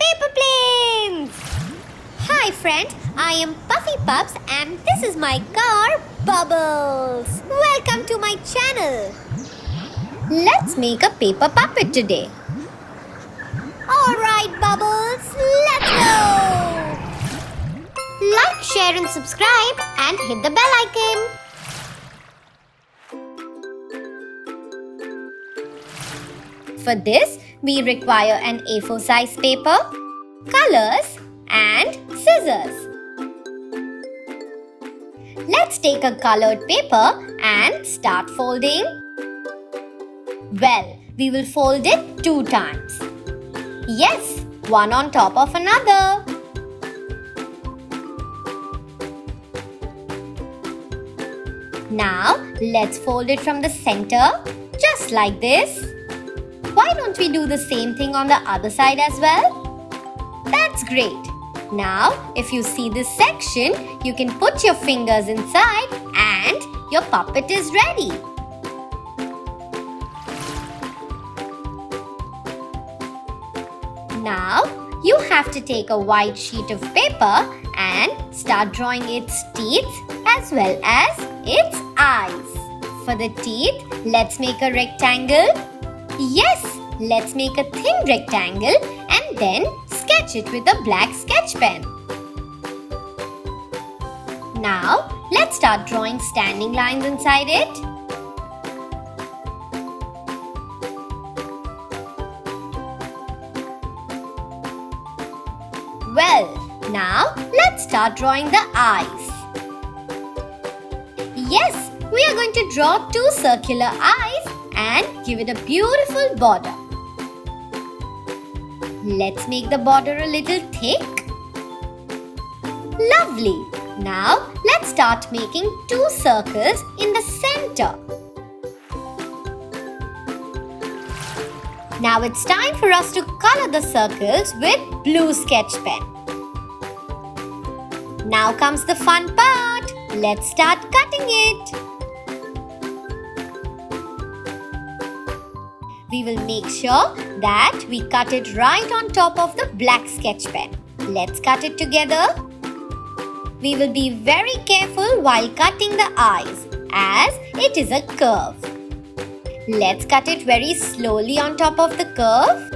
paper planes! Hi friend, I am Puffy Pups and this is my car Bubbles. Welcome to my channel. Let's make a paper puppet today. Alright Bubbles, let's go! Like, share and subscribe and hit the bell icon. For this, we require an A4 size paper, colors and scissors. Let's take a colored paper and start folding. Well, we will fold it 2 times. Yes, one on top of another. Now, let's fold it from the center, just like this. Why don't we do the same thing on the other side as well? That's great. Now, if you see this section, you can put your fingers inside and your puppet is ready. Now, you have to take a white sheet of paper and start drawing its teeth as well as its eyes. For the teeth, let's make a rectangle. Yes, let's make a thin rectangle and then sketch it with a black sketch pen. Now, let's start drawing standing lines inside it. Well, now let's start drawing the eyes. Yes, we are going to draw 2 circular eyes and give it a beautiful border. Let's make the border a little thick. Lovely! Now, let's start making 2 circles in the center. Now it's time for us to color the circles with blue sketch pen. Now comes the fun part. Let's start cutting it. We will make sure that we cut it right on top of the black sketch pen. Let's cut it together. We will be very careful while cutting the eyes as it is a curve. Let's cut it very slowly on top of the curve.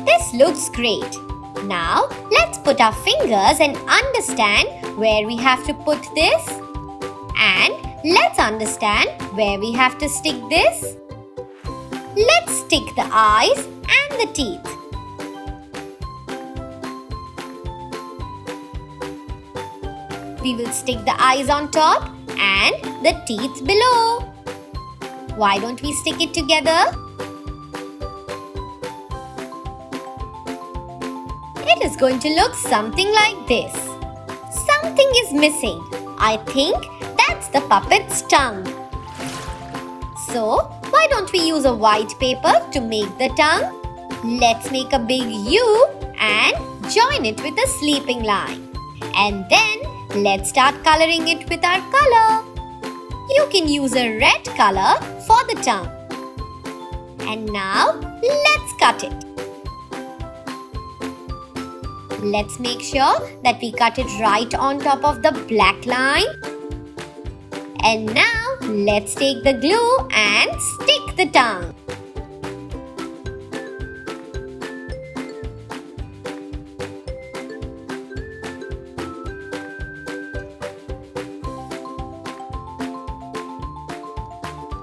This looks great. Now, let's put our fingers and understand where we have to put this. And let's understand where we have to stick this. Let's stick the eyes and the teeth. We will stick the eyes on top and the teeth below. Why don't we stick it together? It is going to look something like this. Something is missing. I think that's the puppet's tongue. So, why don't we use a white paper to make the tongue? Let's make a big U and join it with a sleeping line. And then, let's start coloring it with our color. You can use a red color for the tongue. And now, let's cut it. Let's make sure that we cut it right on top of the black line. And now, let's take the glue and stick the tongue.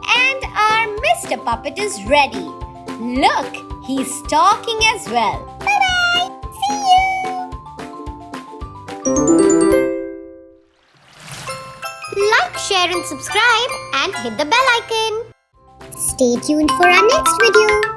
And our Mr. Puppet is ready. Look, he's talking as well. Bye-bye! See you! Like, share and subscribe and hit the bell icon. Stay tuned for our next video.